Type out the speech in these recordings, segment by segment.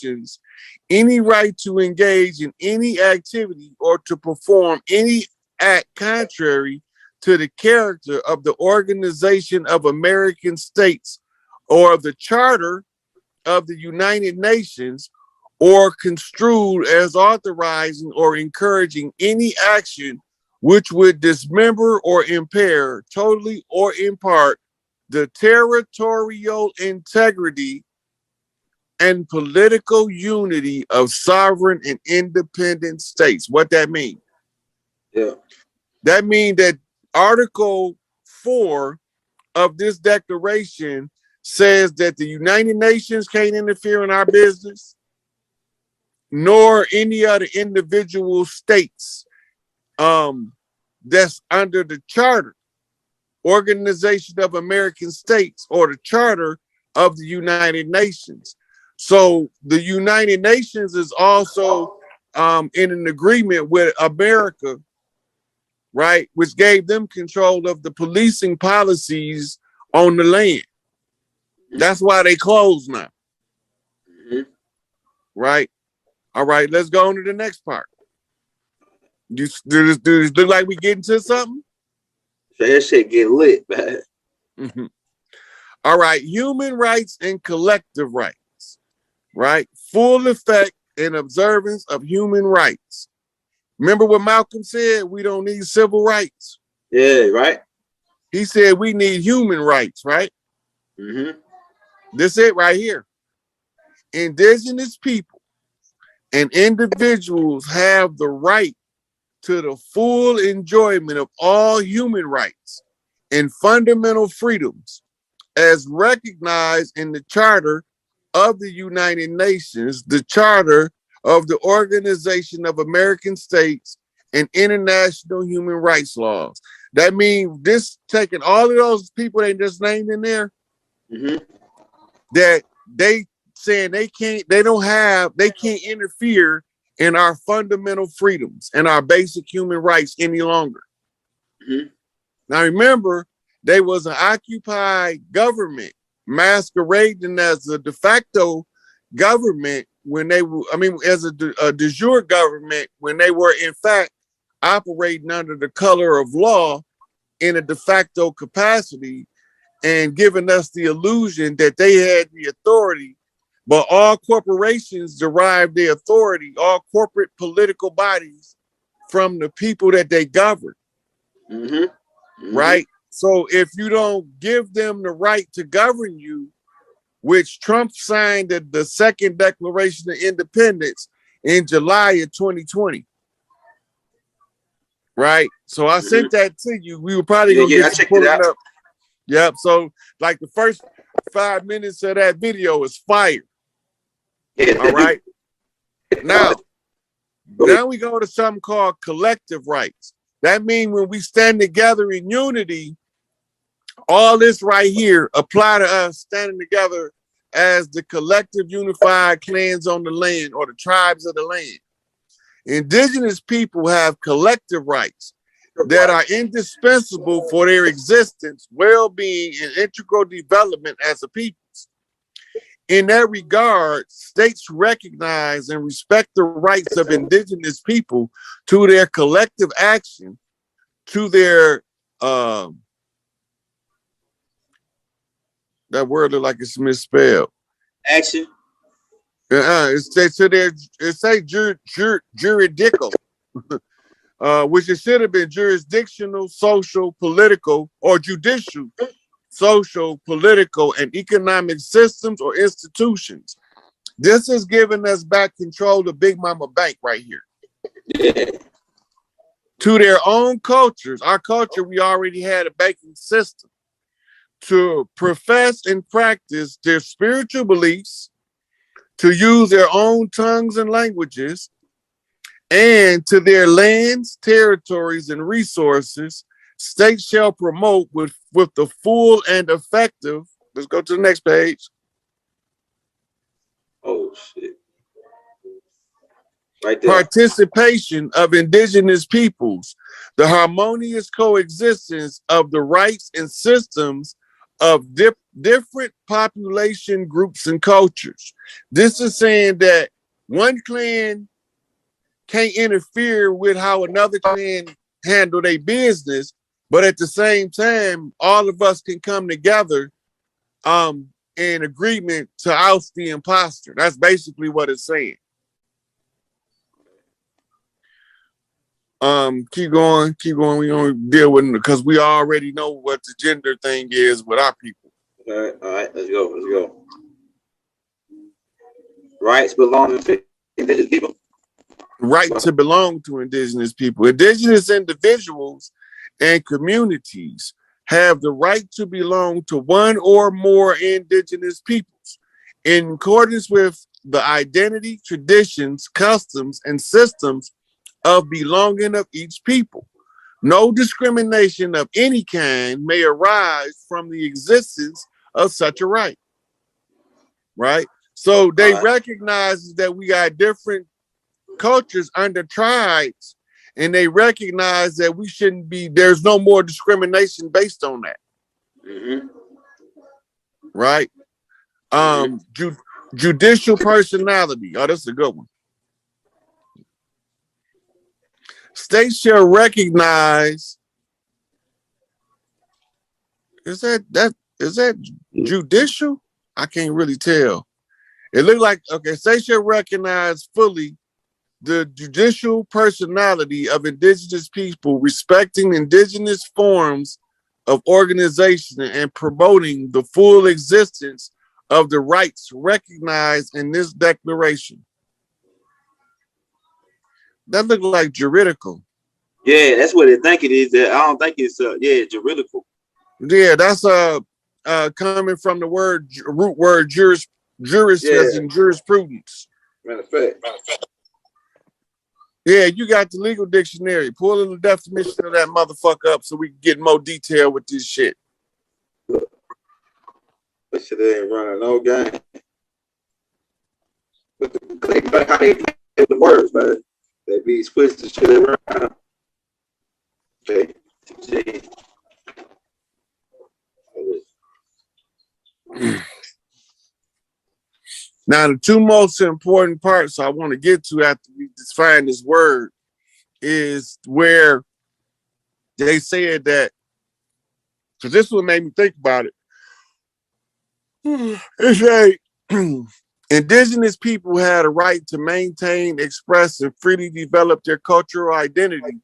functions, any right to engage in any activity or to perform any act contrary to the character of the Organization of American States or of the Charter of the United Nations, or construed as authorizing or encouraging any action which would dismember or impair, totally or in part, the territorial integrity and political unity of sovereign and independent states. What that mean? Yeah. That means that Article 4 of this declaration says that the United Nations can't interfere in our business, nor any other individual states that's under the Charter, Organization of American States, or the Charter of the United Nations. So the United Nations is also in an agreement with America, right, which gave them control of the policing policies on the land. That's why they closed now. Right? All right, let's go on to the next part. Does this look like we getting to something? That shit get lit, man. All right, human rights and collective rights, right? Full effect and observance of human rights. Remember what Malcolm said? We don't need civil rights. Yeah, right. He said we need human rights, right? This it right here. Indigenous people and individuals have the right to the full enjoyment of all human rights and fundamental freedoms as recognized in the Charter of the United Nations, the Charter of the Organization of American States, and international human rights laws. That means this taking all of those people they just named in there, that they saying they can't interfere in our fundamental freedoms and our basic human rights any longer. Now remember, they was an occupied government masquerading as a de facto government when they were, as a de jure government when they were in fact operating under the color of law in a de facto capacity and giving us the illusion that they had the authority. But all corporations derive their authority, all corporate political bodies, from the people that they govern. Right? So if you don't give them the right to govern you, which Trump signed the second Declaration of Independence in July of 2020. Right? So I sent that to you. We were probably going to get you pulling up. Yep. So like the first 5 minutes of that video is fire. All right. Now we go to something called collective rights. That means when we stand together in unity, all this right here apply to us standing together as the collective unified clans on the land or the tribes of the land. Indigenous people have collective rights that are indispensable for their existence, well-being, and integral development as a people. In that regard, states recognize and respect the rights of indigenous people to their collective action, to their, that word look like it's misspelled. Action? It say juridical, which it should have been jurisdictional, social, political, or judicial, social, political, and economic systems or institutions. This has given us back control of Big Mama Bank right here. Yeah. To their own cultures. Our culture, we already had a banking system. To profess and practice their spiritual beliefs, to use their own tongues and languages, and to their lands, territories, and resources, states shall promote with the full and effective, let's go to the next page. Oh, shit. Right there. Participation of indigenous peoples, the harmonious coexistence of the rights and systems of different population groups and cultures. This is saying that one clan can't interfere with how another clan handle their business, but at the same time, all of us can come together in agreement to oust the imposter. That's basically what it's saying. Keep going. We're gonna deal with it because we already know what the gender thing is with our people. All right, let's go. Rights belong to indigenous people. Right to belong to indigenous people. Indigenous individuals and communities have the right to belong to one or more indigenous peoples in accordance with the identity, traditions, customs, and systems of belonging of each people. No discrimination of any kind may arise from the existence of such a right. Right? So they recognize that we got different cultures under tribes, and they recognize that we shouldn't be, there's no more discrimination based on that. Mm-hmm. Right? Judicial personality. Oh, that's a good one. States shall recognize. Is that judicial? I can't really tell. It looked like, okay, states shall recognize fully the judicial personality of indigenous people, respecting indigenous forms of organization and promoting the full existence of the rights recognized in this declaration. That looked like juridical. Yeah, that's what I think it is. I don't think it's juridical. Yeah, that's coming from the root word juris as in jurisprudence. Matter of fact. Yeah, you got the legal dictionary. Pull in the definition of that motherfucker up so we can get more detail with this shit. That shit ain't running no game. But how they play the words, man. They be twisting shit around. Okay. Now, the two most important parts I want to get to after we define this word is where they said that, because this one made me think about it. It's like indigenous people had a right to maintain, express, and freely develop their cultural identity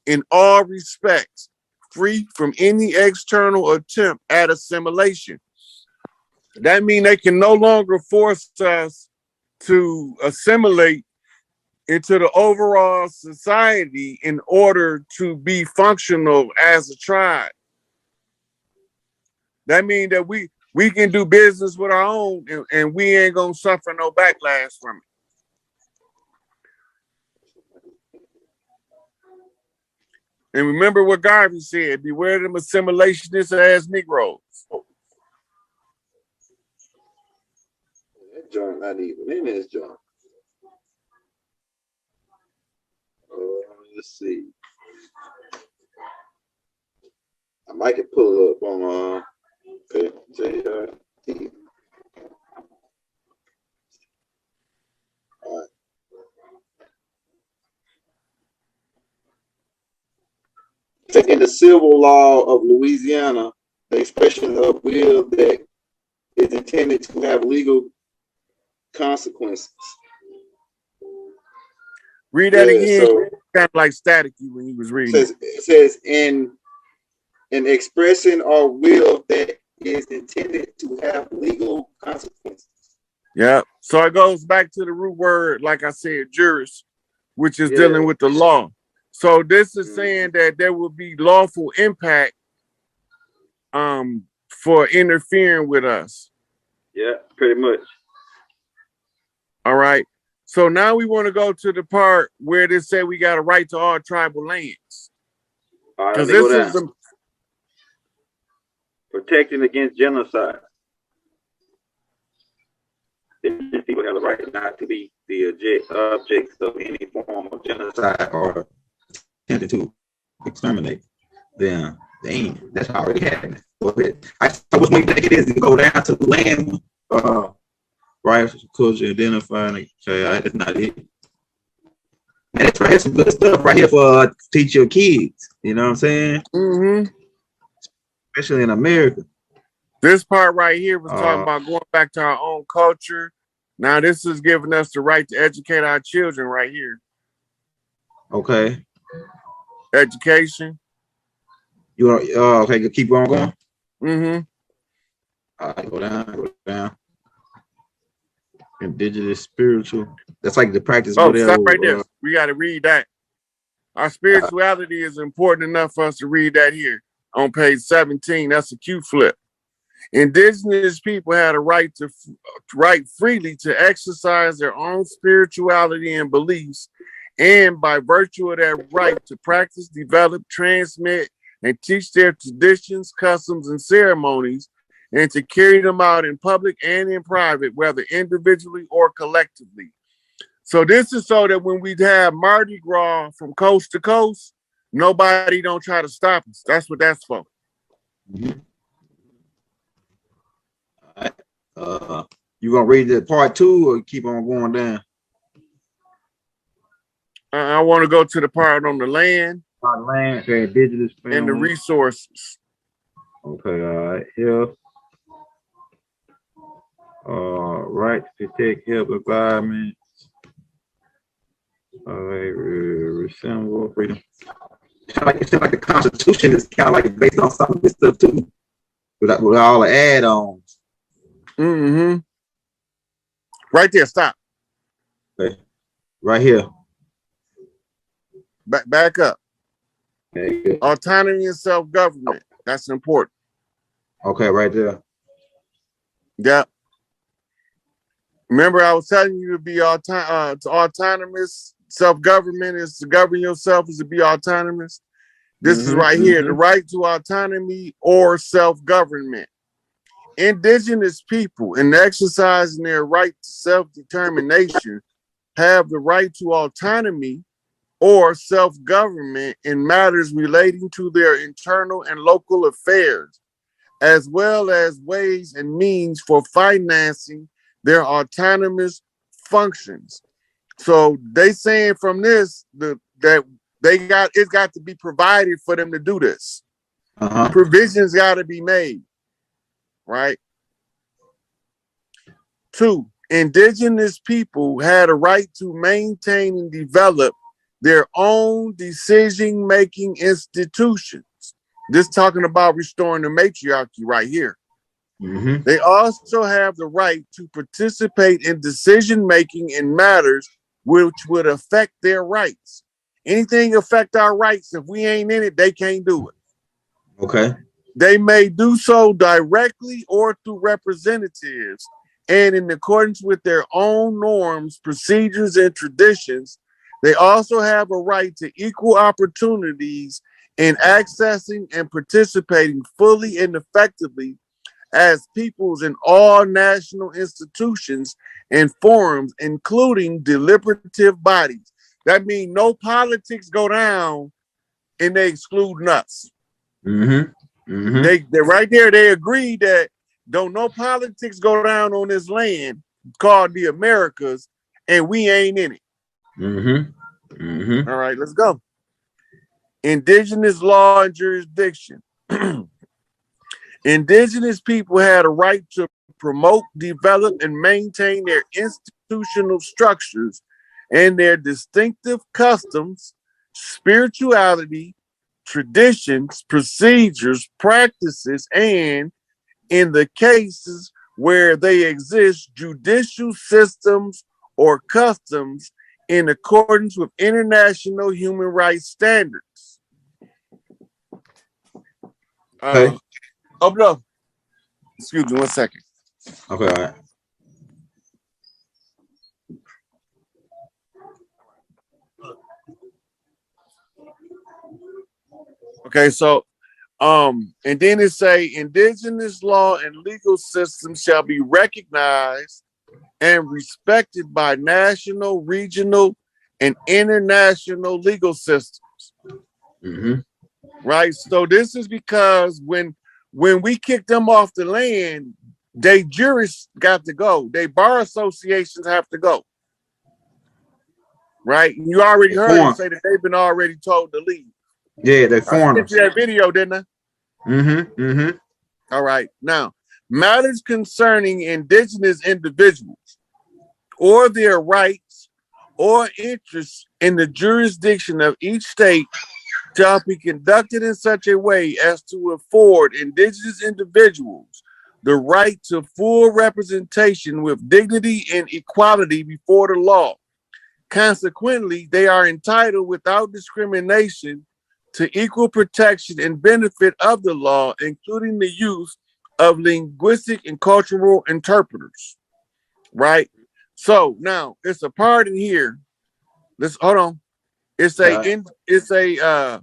in all respects, free from any external attempt at assimilation. That means they can no longer force us to assimilate into the overall society in order to be functional as a tribe. That means that we can do business with our own and we ain't gonna suffer no backlash from it. And remember what Garvey said, beware them assimilationists as Negroes. That joint not even in this joint. Let's see. I might can pull up on JRT. All right. In the civil law of Louisiana, the expression of will that is intended to have legal consequences. Read that again. So, kind of like staticky when he was reading. It says in expressing or will that is intended to have legal consequences. Yeah. So it goes back to the root word, like I said, juris, which is dealing with the law. So this is saying that there will be lawful impact for interfering with us. Yeah, pretty much. All right. So now we want to go to the part where they say we got a right to all tribal lands. Because this is protecting against genocide. People have the right not to be the objects of any form of genocide or attempted to exterminate them Damn, that's already happening. I was waiting to it is and go down to the land. Rights, culture, identifying. Okay, that's not it. Man, that's right. Some good stuff right here for teach your kids. You know what I'm saying? Mm-hmm. Especially in America. This part right here was talking about going back to our own culture. Now this is giving us the right to educate our children right here. Okay. Education. You want? Okay, keep on going. Mm-hmm. All right, go down. Indigenous spiritual. That's like the practice. Oh, stop right there. We got to read that. Our spirituality is important enough for us to read that here on page 17. That's a Q flip. Indigenous people had a right to right freely to exercise their own spirituality and beliefs, and by virtue of that right to practice, develop, transmit, and teach their traditions, customs, and ceremonies, and to carry them out in public and in private, whether individually or collectively. So this is so that when we have Mardi Gras from coast to coast, nobody don't try to stop us. That's what that's for. Mm-hmm. All right. You gonna read the part 2 or keep on going down? I want to go to the part on the land. Land, okay, indigenous family. And the resources. Okay, all right, here. Right to protect, help, environment. All right, resemble freedom. It's like the Constitution is kind of like based on some of this stuff too, with all the add-ons. Mm-hmm. Right there, stop. Okay, right here. Back up. Okay, autonomy and self-government. That's important. Okay, right there. Yeah. Remember, I was telling you to be autonomous. Self-government is to govern yourself, is to be autonomous. This is right here, the right to autonomy or self-government. Indigenous people, in exercising their right to self-determination, have the right to autonomy or self-government in matters relating to their internal and local affairs, as well as ways and means for financing their autonomous functions. So they saying from this that it's got to be provided for them to do this. Provisions got to be made, right? 2, indigenous people had a right to maintain and develop their own decision-making institutions. This talking about restoring the matriarchy right here. They also have the right to participate in decision-making in matters which would affect their rights. Anything affect our rights, if we ain't in it, they can't do it. Okay. They may do so directly or through representatives, and in accordance with their own norms, procedures, and traditions. They also have a right to equal opportunities in accessing and participating fully and effectively as peoples in all national institutions and forums, including deliberative bodies. That means no politics go down and they exclude us. They right there, they agree that don't no politics go down on this land called the Americas, and we ain't in it. All right, let's go. Indigenous law and jurisdiction. Indigenous people had a right to promote, develop, and maintain their institutional structures and their distinctive customs, spirituality, traditions, procedures, practices, and in the cases where they exist, judicial systems or customs in accordance with international human rights standards. Open up. Excuse me 1 second. Okay, all right. Okay, so and then it say indigenous law and legal systems shall be recognized and respected by national, regional, and international legal systems. right? So this is because when we kick them off the land, they jurists got to go. They bar associations have to go. Right? You already heard them say that they've been already told to leave. Yeah, they foreigners. I sent you that video, didn't I? Mm-hmm. Mm-hmm. All right. Now, matters concerning indigenous individuals or their rights or interests in the jurisdiction of each state shall be conducted in such a way as to afford indigenous individuals the right to full representation with dignity and equality before the law. Consequently, they are entitled without discrimination to equal protection and benefit of the law, including the use of linguistic and cultural interpreters. Right? So now it's a part in here. Let's hold on. It's a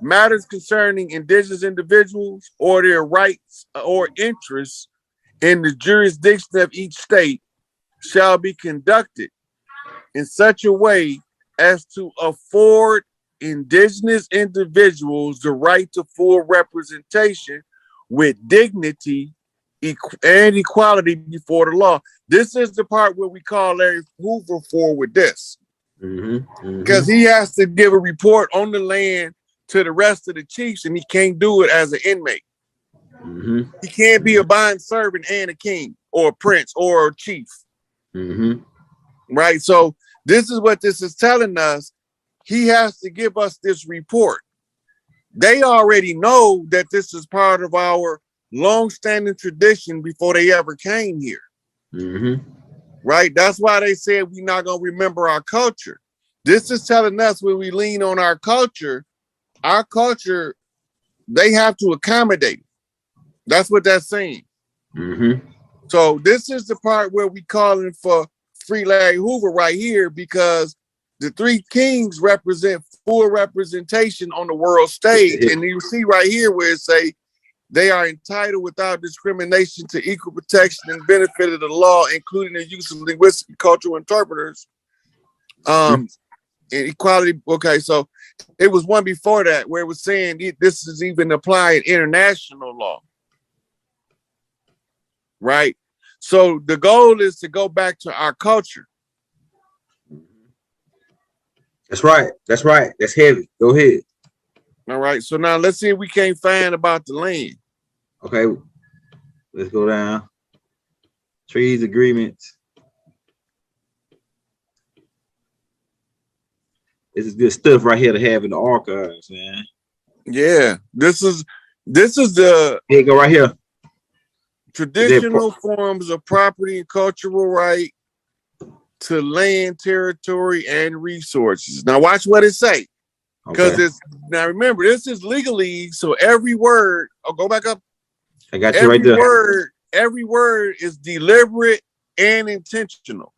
matters concerning indigenous individuals or their rights or interests in the jurisdiction of each state shall be conducted in such a way as to afford indigenous individuals the right to full representation with dignity and equality before the law. This is the part where we call Larry Hoover for with this. Because he has to give a report on the land to the rest of the chiefs, and he can't do it as an inmate. He can't be a bond servant and a king or a prince or a chief. Right? So this is what this is telling us. He has to give us this report. They already know that this is part of our long-standing tradition before they ever came here. Right? That's why they said we're not going to remember our culture. This is telling us when we lean on our culture, they have to accommodate. That's what that's saying. So this is the part where we calling for free Larry Hoover right here, because the three kings represent full representation on the world stage. And you see right here where it say they are entitled without discrimination to equal protection and benefit of the law, including the use of linguistic and cultural interpreters. And equality. Okay, so it was one before that where it was saying this is even applying international law. Right? So the goal is to go back to our culture. That's right. That's right. That's heavy. Go ahead. All right. So now let's see if we can't find about the land. Okay. Let's go down. Treaties, agreements. This is good stuff right here to have in the archives, man. Yeah. This is the here you go right here. Traditional forms of property and cultural right to land, territory, and resources. Now watch what it say. Because it's now remember, this is legalese, so every word, go back up. I got you right there. Every word is deliberate and intentional.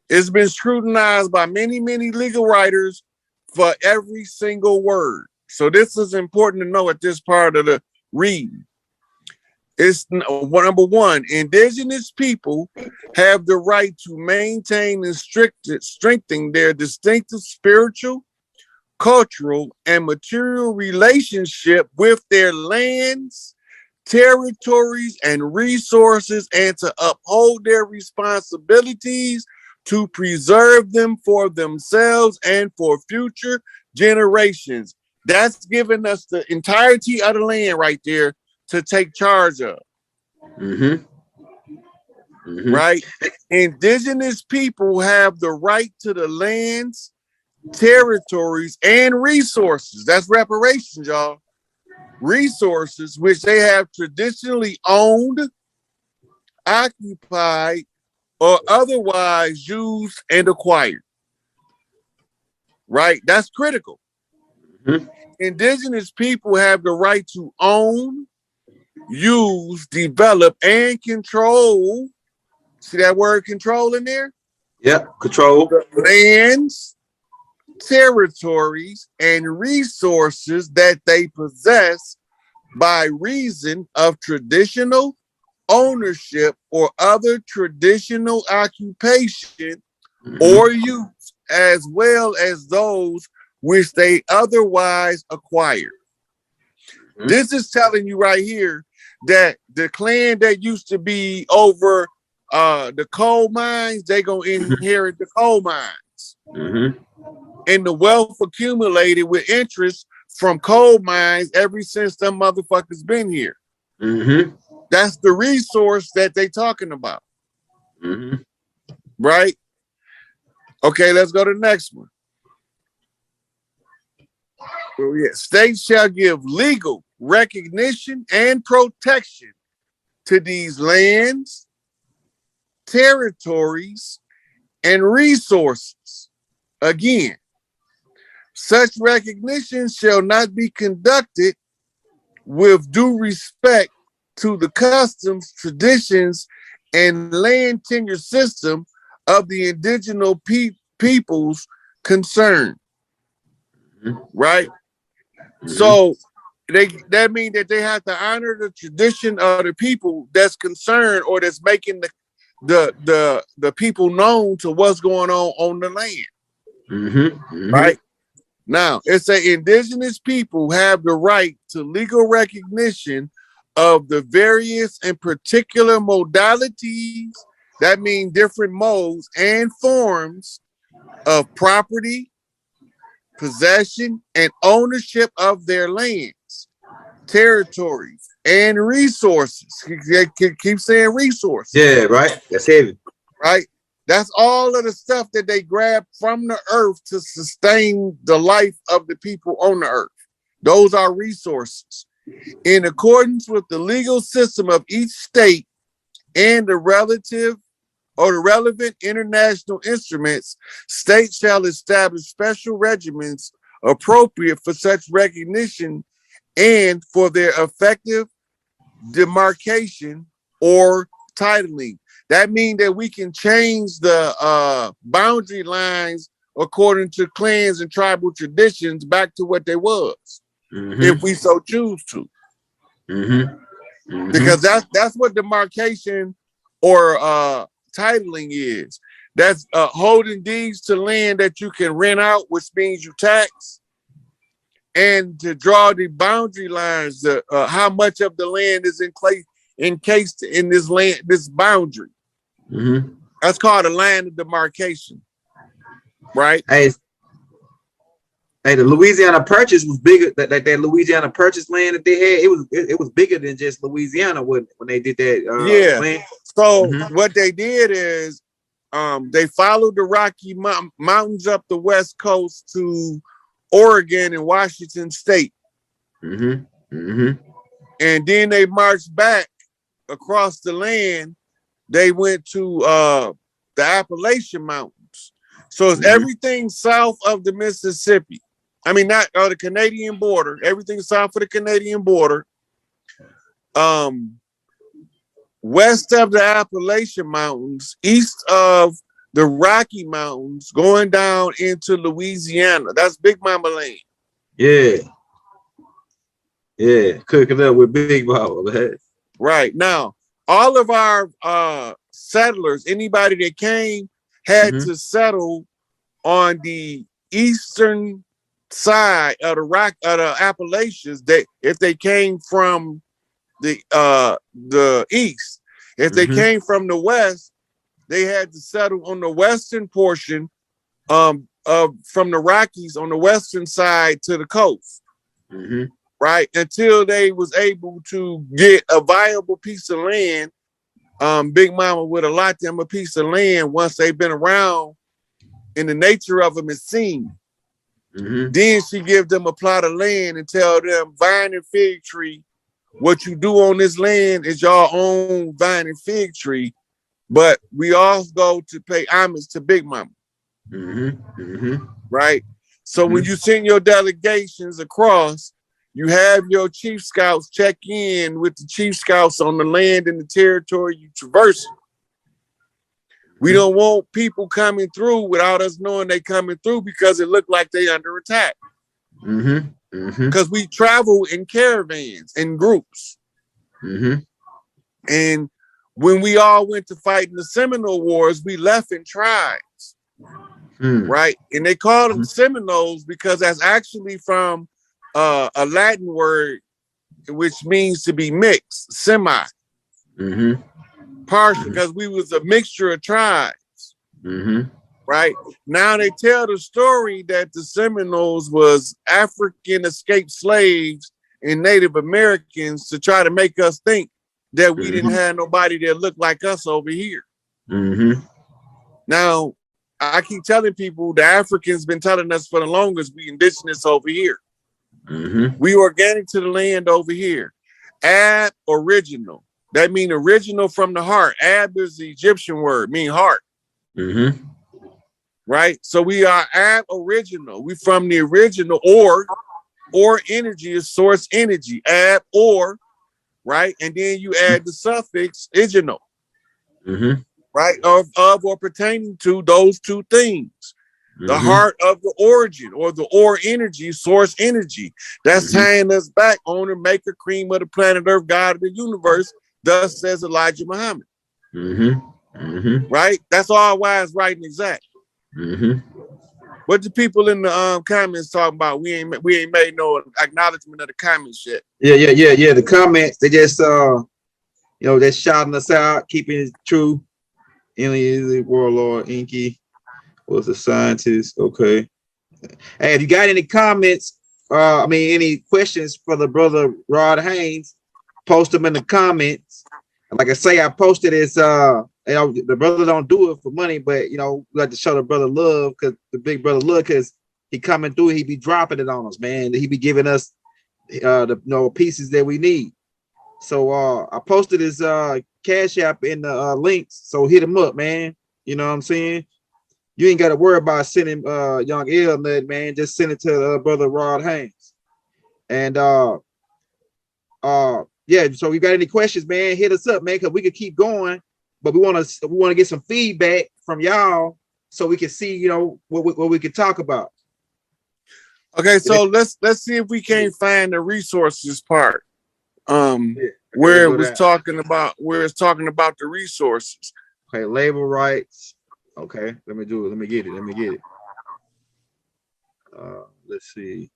It's been scrutinized by many, many legal writers for every single word. So this is important to know at this part of the read. It's number one, indigenous people have the right to maintain and strengthen their distinctive spiritual, cultural, and material relationship with their lands, territories, and resources, and to uphold their responsibilities to preserve them for themselves and for future generations. That's giving us the entirety of the land right there to take charge of. Right? Indigenous people have the right to the lands, territories, and resources. That's reparations, y'all. Resources which they have traditionally owned, occupied, or otherwise used and acquired. Right? That's critical. Indigenous people have the right to own, use, develop, and control. See that word control in there? Yep, control. The lands, territories, and resources that they possess by reason of traditional ownership or other traditional occupation or use, as well as those which they otherwise acquired. This is telling you right here that the clan that used to be over the coal mines, they gonna inherit the coal mines. And the wealth accumulated with interest from coal mines ever since them motherfuckers been here. That's the resource that they talking about. Right? Okay, let's go to the next one. Oh, yeah. States shall give legal recognition and protection to these lands, territories, and resources. Again, such recognition shall not be conducted with due respect to the customs, traditions, and land tenure system of the indigenous peoples concerned. Right? So that means that they have to honor the tradition of the people that's concerned or that's making the people known to what's going on the land. Right? Now, it says indigenous people have the right to legal recognition of the various and particular modalities, that means different modes and forms of property, possession, and ownership of their lands, territories, and resources. Keep saying resources. Yeah, right. That's heavy. Right? That's all of the stuff that they grab from the earth to sustain the life of the people on the earth. Those are resources. In accordance with the legal system of each state and the relative or the relevant international instruments, states shall establish special regiments appropriate for such recognition and for their effective demarcation or titling. That means that we can change the boundary lines according to clans and tribal traditions back to what they was, if we so choose to. Because that's what demarcation or titling is. That's holding deeds to land that you can rent out, which means you tax, and to draw the boundary lines, how much of the land is encased in this land, this boundary. That's called a line of demarcation, right? Hey, the Louisiana Purchase was bigger. That Louisiana Purchase land that they had, it was bigger than just Louisiana when they did that. Land. So what they did is they followed the Rocky Mountains up the West Coast to Oregon and Washington State. And then they marched back across the land. They went to the Appalachian Mountains. So it's everything south of the Mississippi. I mean, not the Canadian border, everything south of the Canadian border. West of the Appalachian Mountains, east of the Rocky Mountains, going down into Louisiana. That's Big Mama land. Yeah. Cooking up with Big Mama. Right. Now, all of our settlers, anybody that came, had to settle on the eastern side of the Appalachians. If they came from the east, if they came from the west, they had to settle on the western portion from the Rockies on the western side to the coast. Right, until they was able to get a viable piece of land. Big Mama would allot them a piece of land once they've been around and the nature of them is seen. Then she give them a plot of land and tell them, vine and fig tree, what you do on this land is your own vine and fig tree, but we all go to pay homage to Big Mama. Right? So when you send your delegations across, you have your chief scouts check in with the chief scouts on the land and the territory you traverse. We don't want people coming through without us knowing they coming through because it looked like they under attack. Because we travel in caravans, in groups. And when we all went to fight in the Seminole Wars, we left in tribes. right? And they call them Seminoles because that's actually from a Latin word which means to be mixed, semi, partial, because we was a mixture of tribes, right? Now they tell the story that the Seminoles was African escaped slaves and Native Americans to try to make us think that we didn't have nobody that looked like us over here. Now, I keep telling people the Africans been telling us for the longest we indigenous over here. We organic to the land over here. Ab-original. That means original from the heart. Ab is the Egyptian word, mean heart. Right? So we are ab-original. We from the original or energy is source energy. Ab or, right? And then you add the suffix original. Right? Of or pertaining to those two things. The heart of the origin or the or energy, source energy. That's tying us back on the maker, cream of the planet Earth, God of the universe. Thus says Elijah Muhammad. Right? That's all wise, right, and exact. What the people in the comments talking about? We ain't made no acknowledgement of the comments yet. Yeah. The comments, they just they're shouting us out, keeping it true. Alien warlord, Inky was a scientist. Okay. Hey, if you got any comments, any questions for the brother Rod Haynes, post them in the comments. Like I say, I posted this. The brother don't do it for money, but we like to show the brother love, because the big brother love, because he coming through, he be dropping it on us, man. He be giving us the pieces that we need. So I posted his Cash App in the links. So hit him up, man. You know what I'm saying? You ain't got to worry about sending young L nut, man. Just send it to brother Rod Haynes. And yeah. So you got any questions, man? Hit us up, man, because we could keep going. But we want to get some feedback from y'all so we can see, what we could talk about. Okay, so let's see if we can't find the resources part. Where it was talking about the resources. Okay, labor rights. Okay, let me do it. Let me get it. Let's see.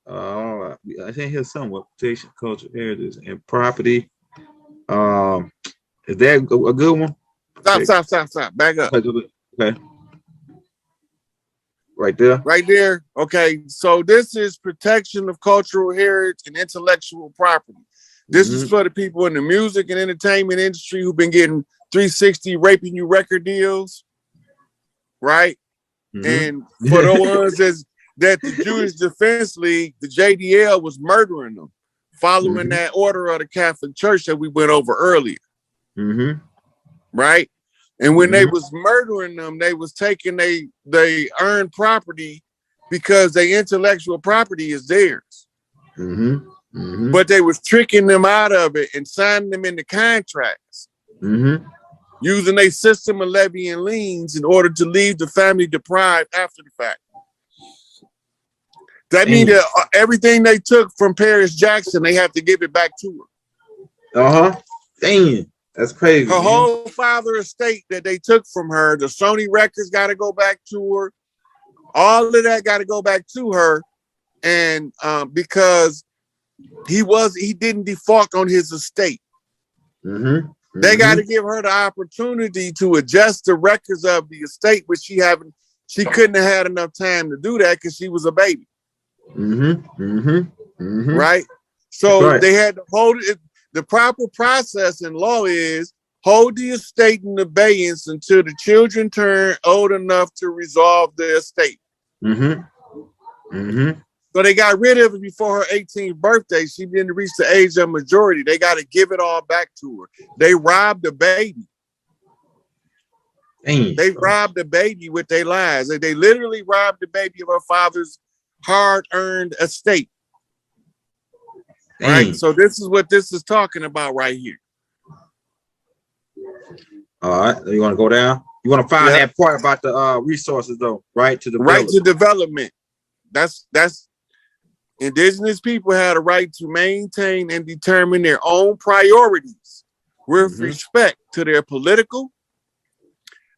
All right. I think here's somewhat protection, culture, heritage, and property. Is that a good one? Stop. Back up. Okay. Right there. Okay, so this is protection of cultural heritage and intellectual property. This is for the people in the music and entertainment industry who've been getting 360 raping you record deals, right? And for the ones that the Jewish Defense League, the JDL, was murdering them, following that order of the Catholic Church that we went over earlier, right? And when they was murdering them, they was taking they earned property because their intellectual property is theirs. But they was tricking them out of it and signing them into contracts, using a system of levying liens in order to leave the family deprived after the fact. That means that everything they took from Paris Jackson, they have to give it back to her. Dang, that's crazy. Her whole father estate that they took from her, the Sony records got to go back to her. All of that got to go back to her, and because he didn't default on his estate. They got to give her the opportunity to adjust the records of the estate, which she couldn't have had enough time to do that because she was a baby. Right? So they had to hold it. The proper process in law is hold the estate in abeyance until the children turn old enough to resolve the estate. So they got rid of it before her 18th birthday. She didn't reach the age of majority. They got to give it all back to her. They robbed the baby. They robbed the baby with their lies. They literally robbed the baby of her father's hard-earned estate. Right? So this is what this is talking about right here. All right. You want to go down? You want to find that part about the resources, though, right? Right to development. That's indigenous people had a right to maintain and determine their own priorities with respect to their political,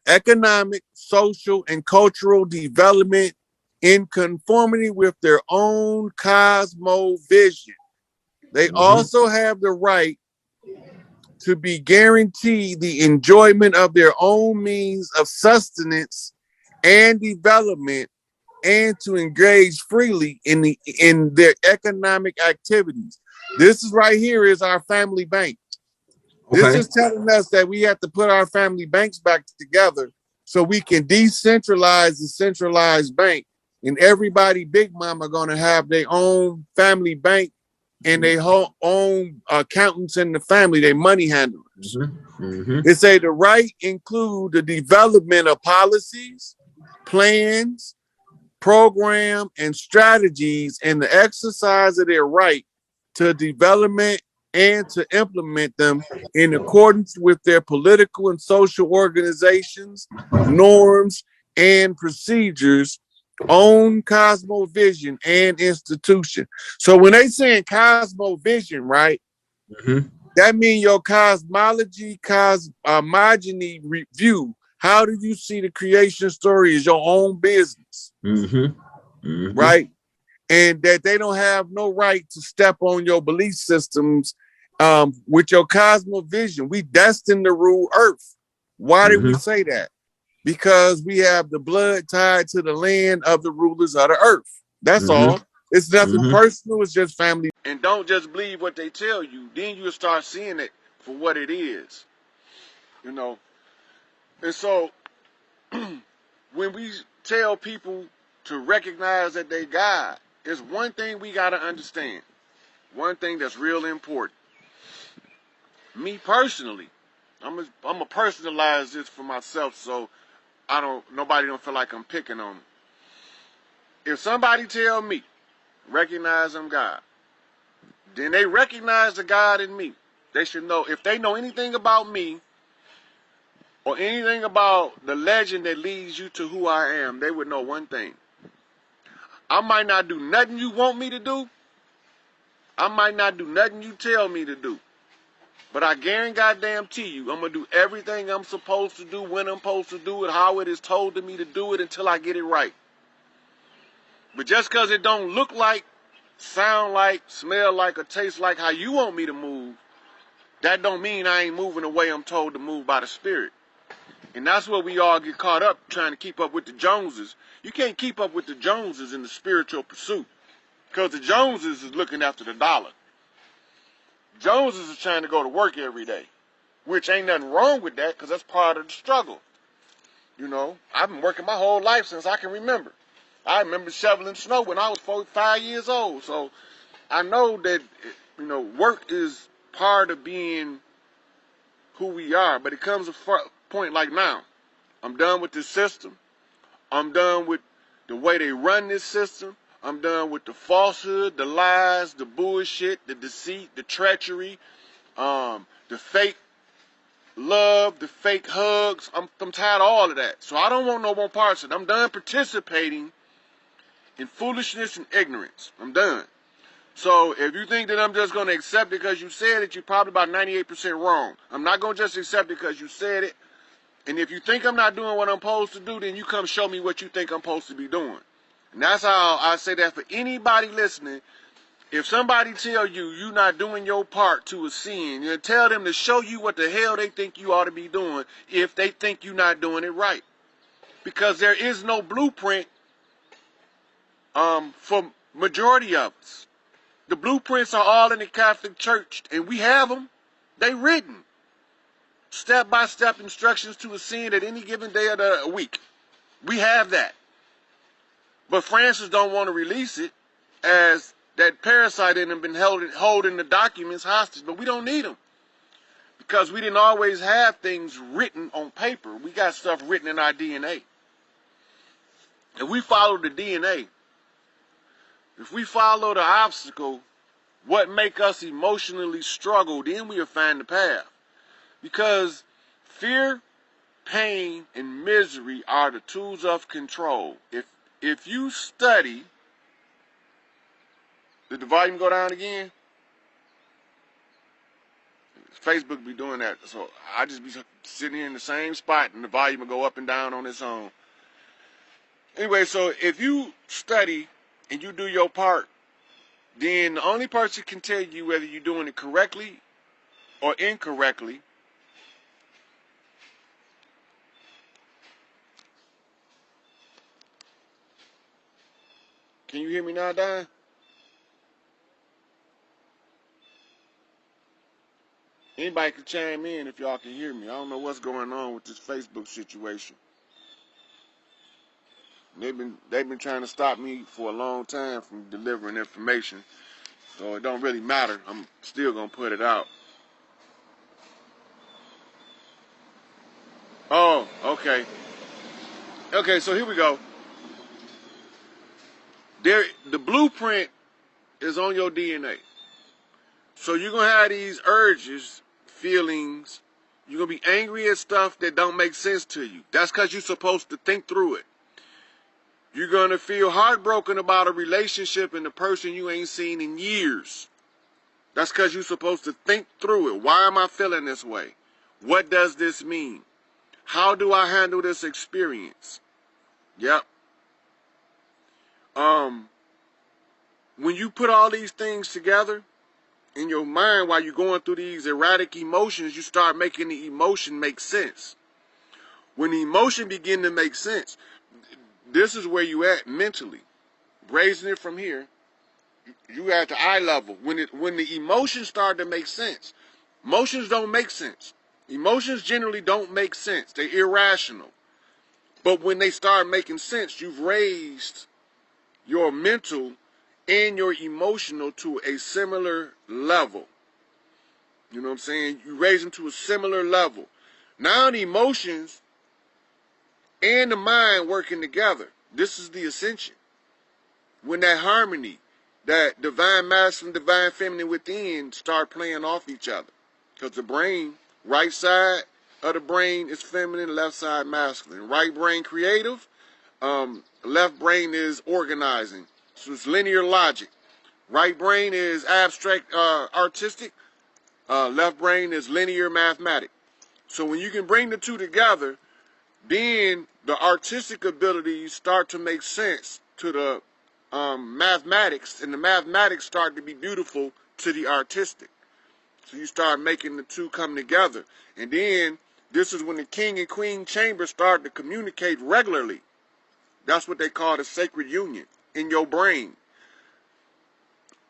economic, social, and cultural development in conformity with their own cosmovision. They also have the right to be guaranteed the enjoyment of their own means of sustenance and development, and to engage freely in their economic activities. This is right here is our family bank. This is telling us that we have to put our family banks back together so we can decentralize the centralized bank, and everybody, big mama, gonna have their own family bank and their own accountants in the family, their money handlers. It say the right include the development of policies, plans, program, and strategies, and the exercise of their right to development and to implement them in accordance with their political and social organizations, norms, and procedures, own cosmovision and institution. So when they saying cosmovision, right, that means your cosmology, cosmogony review. How do you see the creation story is your own business, right? And that they don't have no right to step on your belief systems with your cosmovision. We destined to rule Earth. Why did we say that? Because we have the blood tied to the land of the rulers of the earth. That's all. It's nothing personal. It's just family. And don't just believe what they tell you. Then you'll start seeing it for what it is. You know? And so when we tell people to recognize that they God, there's one thing we got to understand. One thing that's real important. Me personally, I'm gonna personalize this for myself so nobody don't feel like I'm picking on them. If somebody tell me, recognize I'm God, then they recognize the God in me. They should know, if they know anything about me or anything about the legend that leads you to who I am, they would know one thing. I might not do nothing you want me to do. I might not do nothing you tell me to do. But I guarantee you, I'm going to do everything I'm supposed to do, when I'm supposed to do it, how it is told to me to do it until I get it right. But just because it don't look like, sound like, smell like, or taste like how you want me to move, that don't mean I ain't moving the way I'm told to move by the Spirit. And that's where we all get caught up trying to keep up with the Joneses. You can't keep up with the Joneses in the spiritual pursuit, because the Joneses is looking after the dollar. Joneses is trying to go to work every day, which ain't nothing wrong with that, because that's part of the struggle. You know, I've been working my whole life since I can remember. I remember shoveling snow when I was 4, 5 years old. So I know that, you know, work is part of being who we are. But it comes a point like now. I'm done with this system. I'm done with the way they run this system. I'm done with the falsehood, the lies, the bullshit, the deceit, the treachery, the fake love, the fake hugs. I'm tired of all of that. So I don't want no more parts of it. I'm done participating in foolishness and ignorance. I'm done. So if you think that I'm just going to accept it because you said it, you're probably about 98% wrong. I'm not going to just accept it because you said it. And if you think I'm not doing what I'm supposed to do, then you come show me what you think I'm supposed to be doing. And that's how I say that for anybody listening. If somebody tell you you're not doing your part to a sin, you tell them to show you what the hell they think you ought to be doing if they think you're not doing it right. Because there is no blueprint for majority of us. The blueprints are all in the Catholic Church, and we have them. They written. Step-by-step instructions to a sin at any given day of the week. We have that. But Francis don't want to release it, as that parasite in them been holding the documents hostage. But we don't need them, because we didn't always have things written on paper. We got stuff written in our DNA. If we follow the DNA, if we follow the obstacle, what make us emotionally struggle, then we'll find the path. Because fear, pain, and misery are the tools of control. If you study, did the volume go down again? Facebook be doing that. So I just be sitting here in the same spot and the volume will go up and down on its own. Anyway, so if you study and you do your part, then the only person can tell you whether you're doing it correctly or incorrectly Can you hear me now, Don? Anybody can chime in if y'all can hear me. I don't know what's going on with this Facebook situation. They've been trying to stop me for a long time from delivering information. So it don't really matter. I'm still gonna put it out. Oh, okay. Okay, so here we go. The blueprint is on your DNA. So you're gonna have these urges, feelings. You're gonna be angry at stuff that don't make sense to you. That's because you're supposed to think through it. You're gonna feel heartbroken about a relationship and the person you ain't seen in years. That's because you're supposed to think through it. Why am I feeling this way? What does this mean? How do I handle this experience? Yep. When you put all these things together in your mind while you're going through these erratic emotions, you start making the emotion make sense. When the emotion begin to make sense, this is where you at mentally. Raising it from here, you at the eye level. When the emotions start to make sense, emotions don't make sense. Emotions generally don't make sense. They're irrational. But when they start making sense, you've raised your mental and your emotional to a similar level. You know what I'm saying? You raise them to a similar level. Now the emotions and the mind working together. This is the ascension. When that harmony, that divine masculine, divine feminine within start playing off each other. Because the brain, right side of the brain is feminine, left side masculine. Right brain creative, left brain is organizing. So it's linear logic. Right brain is abstract, artistic. Left brain is linear mathematic. So when you can bring the two together, then the artistic abilities start to make sense to the mathematics, and the mathematics start to be beautiful to the artistic. So you start making the two come together. And then this is when the king and queen chambers start to communicate regularly. That's what they call the sacred union in your brain.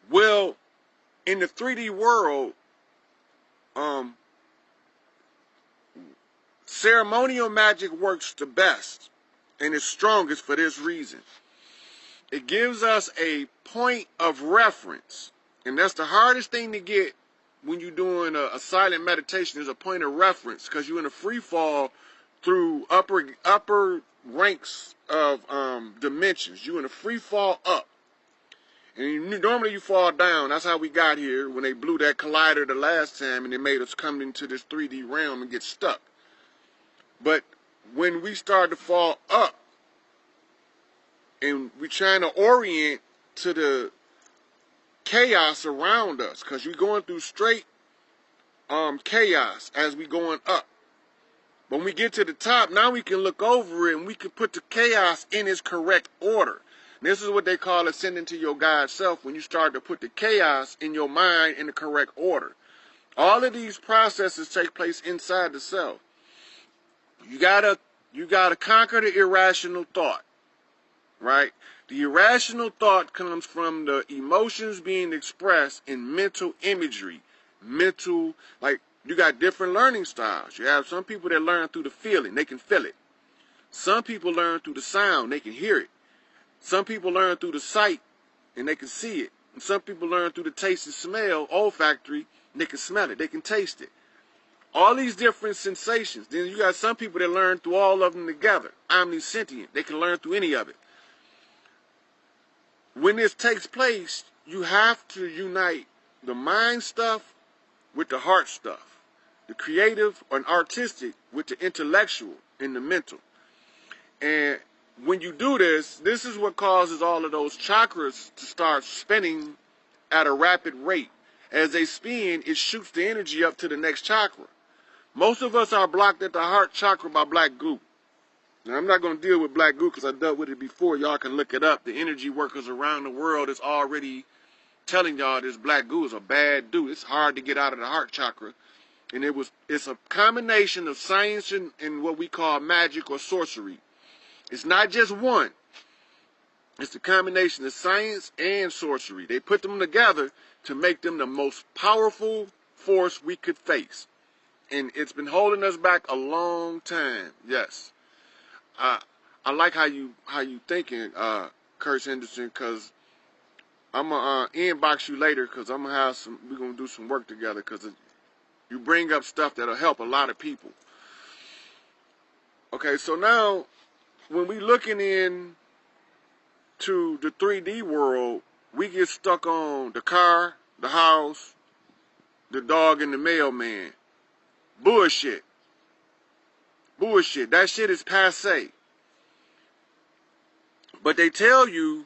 Well, in the 3D world, ceremonial magic works the best and is strongest for this reason. It gives us a point of reference, and that's the hardest thing to get when you're doing a silent meditation, is a point of reference, because you're in a free fall through upper ranks of dimensions. You're in a free fall up. And normally you fall down. That's how we got here when they blew that collider the last time and they made us come into this 3D realm and get stuck. But when we start to fall up and we're trying to orient to the chaos around us, because we're going through straight chaos as we going up. When we get to the top, now we can look over it and we can put the chaos in its correct order. This is what they call ascending to your God self, when you start to put the chaos in your mind in the correct order. All of these processes take place inside the self. You gotta conquer the irrational thought, right? The irrational thought comes from the emotions being expressed in mental imagery. Like, you got different learning styles. You have some people that learn through the feeling, they can feel it. Some people learn through the sound, they can hear it. Some people learn through the sight, and they can see it. And some people learn through the taste and smell, olfactory, and they can smell it, they can taste it. All these different sensations. Then you got some people that learn through all of them together. Omniscient, they can learn through any of it. When this takes place, you have to unite the mind stuff with the heart stuff. The creative and artistic with the intellectual and the mental. And when you do this, this is what causes all of those chakras to start spinning at a rapid rate. as they spin, it shoots the energy up to the next chakra. Most of us are blocked at the heart chakra by black goo. Now, I'm not going to deal with black goo because I dealt with it before. Y'all can look it up. The energy workers around the world is already telling y'all this black goo is a bad dude. It's hard to get out of the heart chakra. And it's a combination of science and what we call magic or sorcery. It's not just one. It's a combination of science and sorcery. They put them together to make them the most powerful force we could face. And it's been holding us back a long time. Yes. I like how you thinking, Kurt Henderson, because I'm gonna inbox you later because we're gonna do some work together because you bring up stuff that'll help a lot of people. Okay, so now when we looking in to the 3D world, we get stuck on the car, the house, the dog, and the mailman. Bullshit. Bullshit. That shit is passe. But they tell you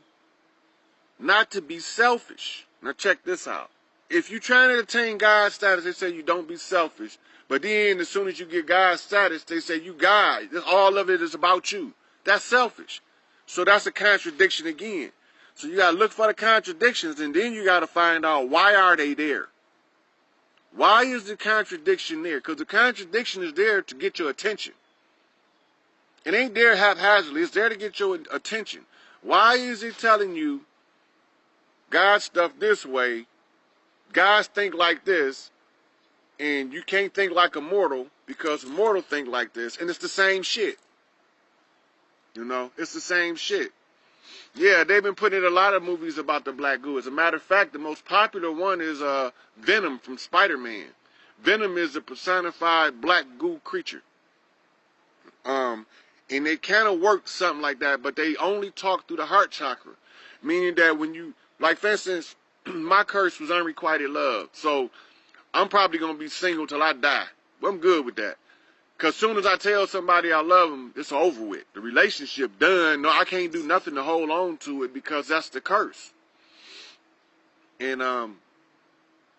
not to be selfish. Now check this out. If you're trying to attain God's status, they say you don't be selfish. But then as soon as you get God's status, they say you God. All of it is about you. That's selfish. So that's a contradiction again. So you got to look for the contradictions, and then you got to find out why are they there. Why is the contradiction there? Because the contradiction is there to get your attention. It ain't there haphazardly. It's there to get your attention. Why is it telling you God stuff this way, guys think like this, and you can't think like a mortal because a mortal think like this, and it's the same shit. You know, it's the same shit. Yeah, they've been putting in a lot of movies about the black goo. As a matter of fact, the most popular one is Venom from Spider-Man. Venom is a personified black goo creature. And they kind of work something like that, but they only talk through the heart chakra. Meaning that when you, like for instance, my curse was unrequited love. So I'm probably going to be single till I die. Well, I'm good with that. Because as soon as I tell somebody I love them, it's over with. The relationship done. No, I can't do nothing to hold on to it because that's the curse. And